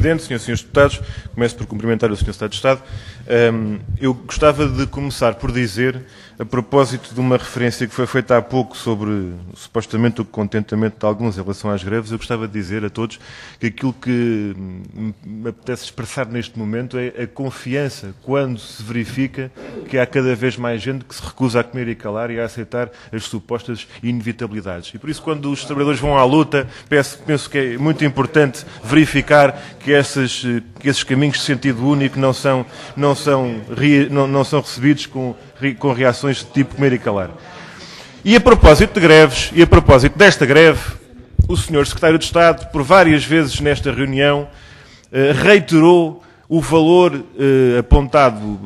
Presidente, Srs. e Srs. Deputados, começo por cumprimentar o Sr. Secretário de Estado. Eu gostava de começar por dizer, a propósito de uma referência que foi feita há pouco sobre, supostamente, o contentamento de alguns em relação às greves, eu gostava de dizer a todos que aquilo que me apetece expressar neste momento é a confiança quando se verifica que há cada vez mais gente que se recusa a comer e calar e a aceitar as supostas inevitabilidades. E por isso, quando os trabalhadores vão à luta, penso que é muito importante verificar que esses caminhos de sentido único não são recebidos com reações de tipo comer e calar. E a propósito de greves, e a propósito desta greve, o Sr. Secretário de Estado, por várias vezes nesta reunião, reiterou o valor apontado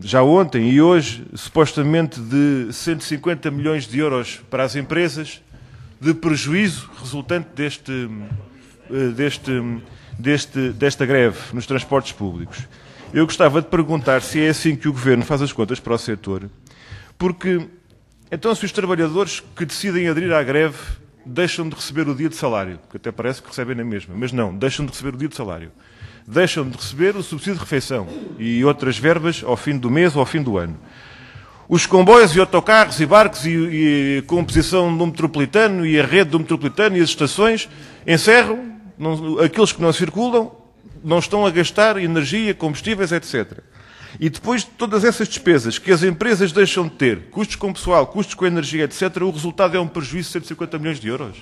já ontem e hoje, supostamente de 150 milhões de euros para as empresas, de prejuízo resultante desta greve nos transportes públicos. Eu gostava de perguntar se é assim que o Governo faz as contas para o setor, porque, então, se os trabalhadores que decidem aderir à greve deixam de receber o dia de salário, que até parece que recebem na mesma, mas não, deixam de receber o dia de salário, deixam de receber o subsídio de refeição e outras verbas ao fim do mês ou ao fim do ano. Os comboios e autocarros e barcos e a composição do metropolitano e a rede do metropolitano e as estações encerram, aqueles que não circulam não estão a gastar energia, combustíveis, etc. E depois de todas essas despesas que as empresas deixam de ter, custos com pessoal, custos com energia, etc., o resultado é um prejuízo de 150 milhões de euros.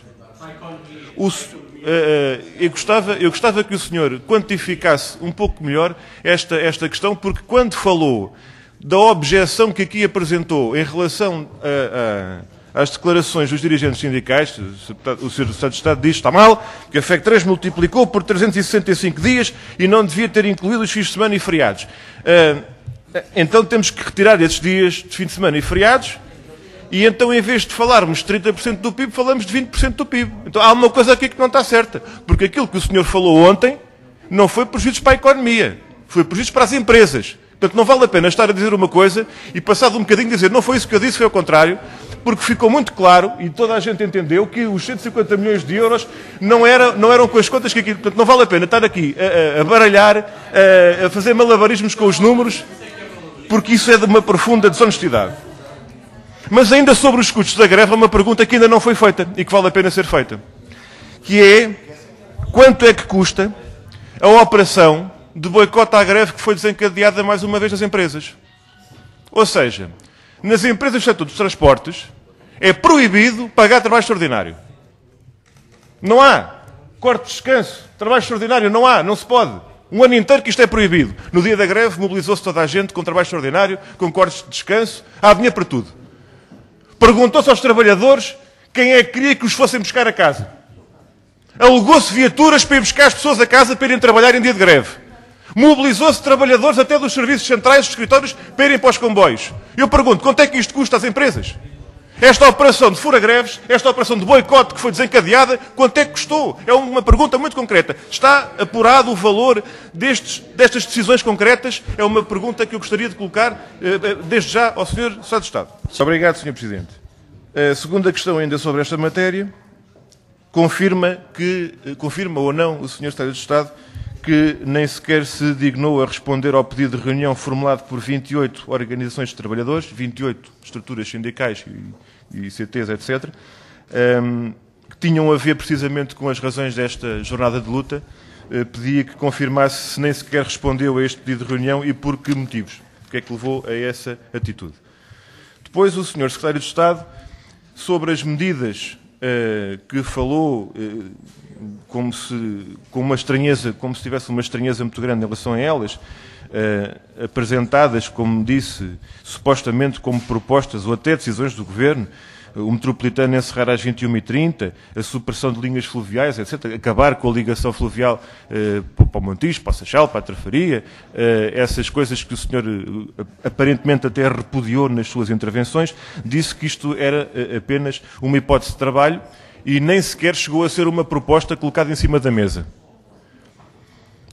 Eu gostava que o senhor quantificasse um pouco melhor esta questão, porque quando falou da objeção que aqui apresentou em relação às declarações dos dirigentes sindicais, o Sr. Secretário de Estado diz que está mal, que a FEC3 multiplicou por 365 dias e não devia ter incluído os fins de semana e feriados. Então temos que retirar esses dias de fim de semana e feriados e então, em vez de falarmos de 30% do PIB, falamos de 20% do PIB. Então há uma coisa aqui que não está certa, porque aquilo que o senhor falou ontem não foi prejuízo para a economia, foi prejuízo para as empresas. Portanto, não vale a pena estar a dizer uma coisa e, passado um bocadinho, dizer não foi isso que eu disse, foi ao contrário, porque ficou muito claro, e toda a gente entendeu, que os 150 milhões de euros não eram com as contas que aqui... Portanto, não vale a pena estar aqui a baralhar, a fazer malabarismos com os números, porque isso é de uma profunda desonestidade. Mas ainda sobre os custos da greve, há uma pergunta que ainda não foi feita e que vale a pena ser feita, que é quanto é que custa a operação de boicote à greve que foi desencadeada mais uma vez nas empresas. Ou seja, nas empresas do setor dos transportes é proibido pagar trabalho extraordinário. Não há corte de descanso, trabalho extraordinário, não há, não se pode. Um ano inteiro que isto é proibido. No dia da greve mobilizou-se toda a gente com trabalho extraordinário, com cortes de descanso, há dinheiro para tudo. Perguntou-se aos trabalhadores quem é que queria que os fossem buscar a casa. Alegou-se viaturas para ir buscar as pessoas a casa para irem trabalhar em dia de greve. Mobilizou-se trabalhadores até dos serviços centrais, dos escritórios, para irem para os comboios. Eu pergunto, quanto é que isto custa às empresas? Esta operação de fura-greves, esta operação de boicote que foi desencadeada, quanto é que custou? É uma pergunta muito concreta. Está apurado o valor destas decisões concretas? É uma pergunta que eu gostaria de colocar desde já ao Sr. Secretário de Estado. Obrigado, Sr. Presidente. A segunda questão ainda sobre esta matéria, confirma ou não o Sr. Secretário de Estado que nem sequer se dignou a responder ao pedido de reunião formulado por 28 organizações de trabalhadores, 28 estruturas sindicais e CTs, etc., que tinham a ver precisamente com as razões desta jornada de luta, pedia que confirmasse se nem sequer respondeu a este pedido de reunião e por que motivos, o que é que levou a essa atitude. Depois o Sr. Secretário de Estado, sobre as medidas que falou como se tivesse uma estranheza muito grande em relação a elas, apresentadas, como disse, supostamente como propostas ou até decisões do Governo, o metropolitano encerrar às 21h30, a supressão de linhas fluviais, etc., acabar com a ligação fluvial para o Montijo, para o Seixal, para a Trafaria, essas coisas que o senhor aparentemente até repudiou nas suas intervenções, disse que isto era apenas uma hipótese de trabalho e nem sequer chegou a ser uma proposta colocada em cima da mesa.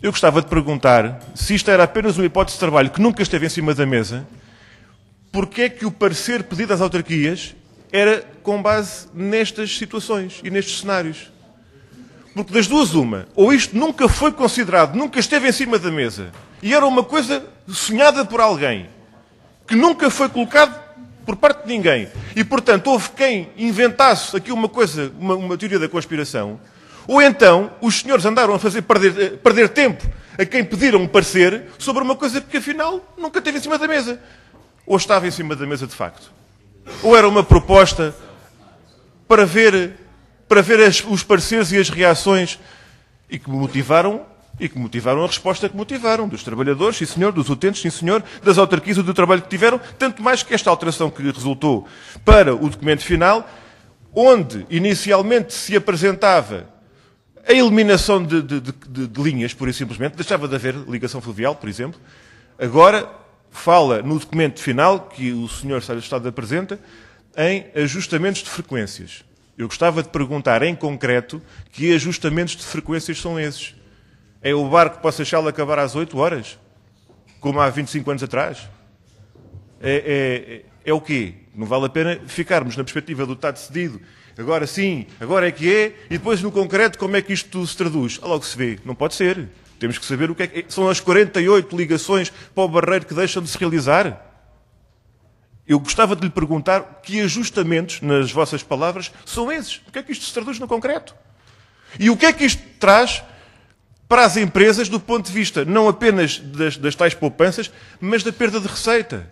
Eu gostava de perguntar, se isto era apenas uma hipótese de trabalho que nunca esteve em cima da mesa, porque é que o parecer pedido às autarquias era com base nestas situações e nestes cenários? Porque das duas uma, ou isto nunca foi considerado, nunca esteve em cima da mesa, e era uma coisa sonhada por alguém, que nunca foi colocado por parte de ninguém, e portanto houve quem inventasse aqui uma coisa, uma teoria da conspiração, ou então os senhores andaram a fazer perder tempo a quem pediram um parecer sobre uma coisa que afinal nunca esteve em cima da mesa. Ou estava em cima da mesa de facto. Ou era uma proposta para ver os pareceres e as reações e que motivaram a resposta que motivaram, dos trabalhadores, sim senhor, dos utentes, sim senhor, das autarquias, do trabalho que tiveram, tanto mais que esta alteração que resultou para o documento final, onde inicialmente se apresentava a eliminação de linhas, pura e simplesmente, deixava de haver ligação fluvial, por exemplo, agora fala no documento final, que o Sr. Secretário de Estado apresenta, em ajustamentos de frequências. Eu gostava de perguntar em concreto que ajustamentos de frequências são esses. É o barco para Seixal acabar às 8 horas? Como há 25 anos atrás? É o quê? Não vale a pena ficarmos na perspectiva do está decidido. Agora sim, agora é que é, e depois no concreto como é que isto se traduz? Logo se vê. Não pode ser. Temos que saber o que é que são as 48 ligações para o Barreiro que deixam de se realizar. Eu gostava de lhe perguntar que ajustamentos, nas vossas palavras, são esses. O que é que isto se traduz no concreto? E o que é que isto traz para as empresas do ponto de vista não apenas das tais poupanças, mas da perda de receita?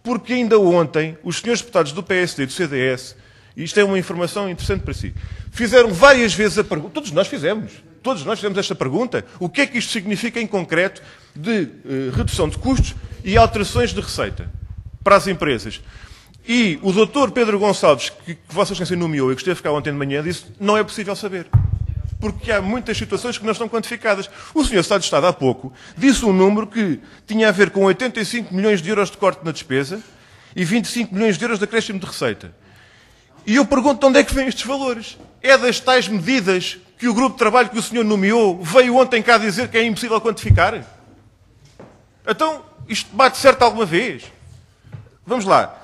Porque ainda ontem os senhores deputados do PSD e do CDS, e isto é uma informação interessante para si, fizeram várias vezes a pergunta, todos nós fizemos esta pergunta, o que é que isto significa em concreto de redução de custos e alterações de receita para as empresas. E o Dr. Pedro Gonçalves, que Vossa Excelência nomeou e que esteve cá ontem de manhã, disse que não é possível saber. Porque há muitas situações que não estão quantificadas. O Sr. Secretário de Estado, há pouco, disse um número que tinha a ver com 85 milhões de euros de corte na despesa e 25 milhões de euros de acréscimo de receita. E eu pergunto de onde é que vêm estes valores. É das tais medidas que o grupo de trabalho que o senhor nomeou veio ontem cá dizer que é impossível quantificar? Então, isto bate certo alguma vez? Vamos lá.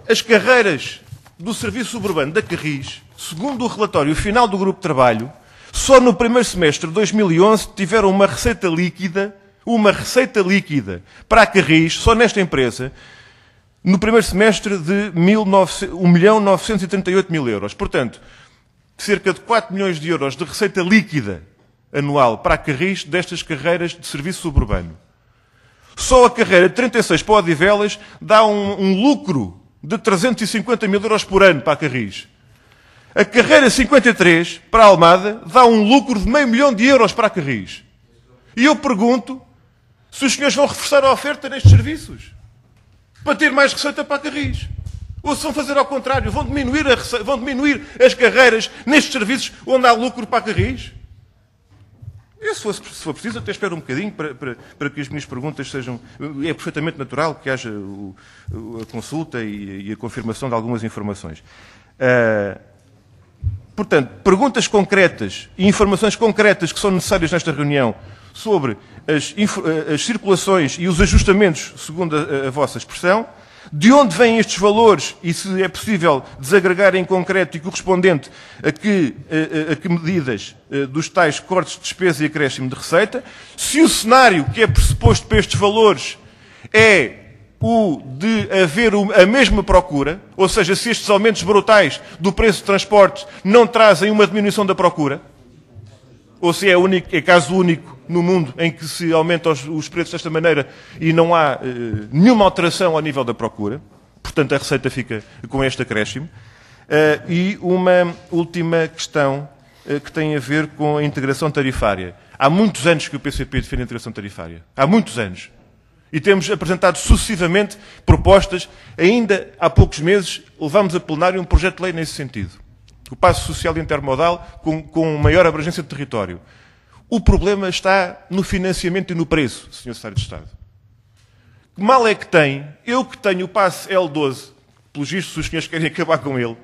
As carreiras do Serviço Suburbano da Carris, segundo o relatório final do grupo de trabalho, só no primeiro semestre de 2011 tiveram uma receita líquida para a Carris, só nesta empresa, no primeiro semestre de 1.938.000 euros. Portanto, cerca de 4 milhões de euros de receita líquida anual para a Carris destas carreiras de serviço suburbano. Só a carreira de 36 para o Odivelas dá um lucro de 350 mil euros por ano para a Carris. A carreira 53 para a Almada dá um lucro de €500 mil para a Carris. E eu pergunto se os senhores vão reforçar a oferta nestes serviços para ter mais receita para a Carris. Ou se vão fazer ao contrário, vão diminuir as carreiras nestes serviços onde há lucro para a Carris. E se for preciso, até espero um bocadinho para que as minhas perguntas sejam... É perfeitamente natural que haja a consulta e a confirmação de algumas informações. Portanto, perguntas concretas e informações concretas que são necessárias nesta reunião sobre as circulações e os ajustamentos, segundo a vossa expressão, de onde vêm estes valores e se é possível desagregar em concreto e correspondente a que medidas dos tais cortes de despesa e acréscimo de receita, se o cenário que é pressuposto para estes valores é o de haver a mesma procura, ou seja, se estes aumentos brutais do preço de transportes não trazem uma diminuição da procura, ou se é caso único no mundo em que se aumentam os preços desta maneira e não há nenhuma alteração ao nível da procura. Portanto, a receita fica com este acréscimo. E uma última questão que tem a ver com a integração tarifária. Há muitos anos que o PCP defende a integração tarifária. Há muitos anos. E temos apresentado sucessivamente propostas. Ainda há poucos meses levámos a plenário um projeto de lei nesse sentido. O passo social intermodal com maior abrangência de território. O problema está no financiamento e no preço, Sr. Secretário de Estado. Que mal é que tem, eu que tenho o passe L12, pelos vistos, se os senhores querem acabar com ele,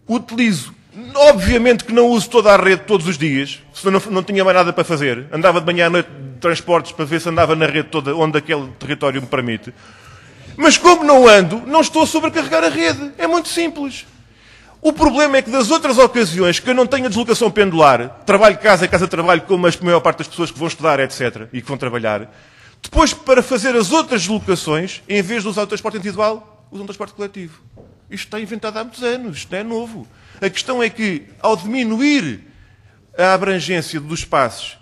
utilizo, obviamente que não uso toda a rede todos os dias, senão não tinha mais nada para fazer. Andava de manhã à noite de transportes para ver se andava na rede toda onde aquele território me permite. Mas como não ando, não estou a sobrecarregar a rede. É muito simples. O problema é que das outras ocasiões que eu não tenho a deslocação pendular, trabalho-casa, casa-trabalho, como a maior parte das pessoas que vão estudar, etc., e que vão trabalhar, depois, para fazer as outras deslocações, em vez de usar o transporte individual, usam o transporte coletivo. Isto está inventado há muitos anos, isto não é novo. A questão é que, ao diminuir a abrangência dos espaços,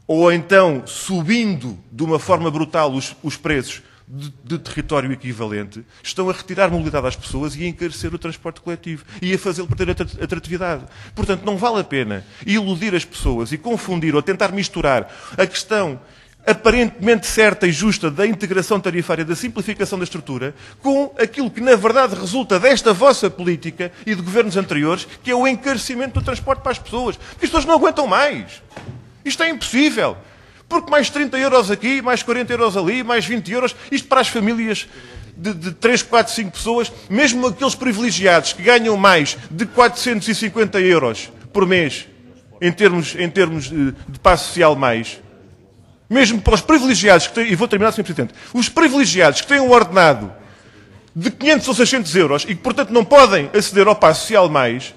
ou então subindo de uma forma brutal os preços de território equivalente, estão a retirar mobilidade às pessoas e a encarecer o transporte coletivo e a fazê-lo perder atratividade. Portanto, não vale a pena iludir as pessoas e confundir ou tentar misturar a questão aparentemente certa e justa da integração tarifária, da simplificação da estrutura, com aquilo que, na verdade, resulta desta vossa política e de governos anteriores, que é o encarecimento do transporte para as pessoas. Porque as pessoas não aguentam mais. Isto é impossível. Porque mais 30 euros aqui, mais 40 euros ali, mais 20 euros, isto para as famílias de 3, 4, 5 pessoas, mesmo aqueles privilegiados que ganham mais de 450 euros por mês, em termos de passo social mais, mesmo para os privilegiados que têm, e vou terminar, Sr. Presidente, os privilegiados que têm um ordenado de 500 ou 600 euros e que, portanto, não podem aceder ao passo social mais,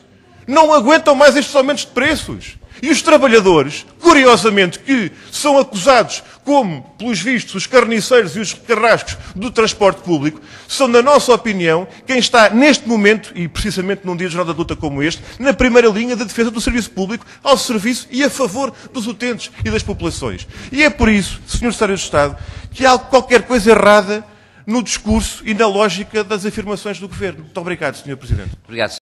não aguentam mais estes aumentos de preços. E os trabalhadores, curiosamente, que são acusados como, pelos vistos, os carniceiros e os carrascos do transporte público, são, na nossa opinião, quem está neste momento, e precisamente num dia de jornada de luta como este, na primeira linha da defesa do serviço público, ao serviço e a favor dos utentes e das populações. E é por isso, Sr. Secretário de Estado, que há qualquer coisa errada no discurso e na lógica das afirmações do Governo. Muito obrigado, Sr. Presidente. Obrigado.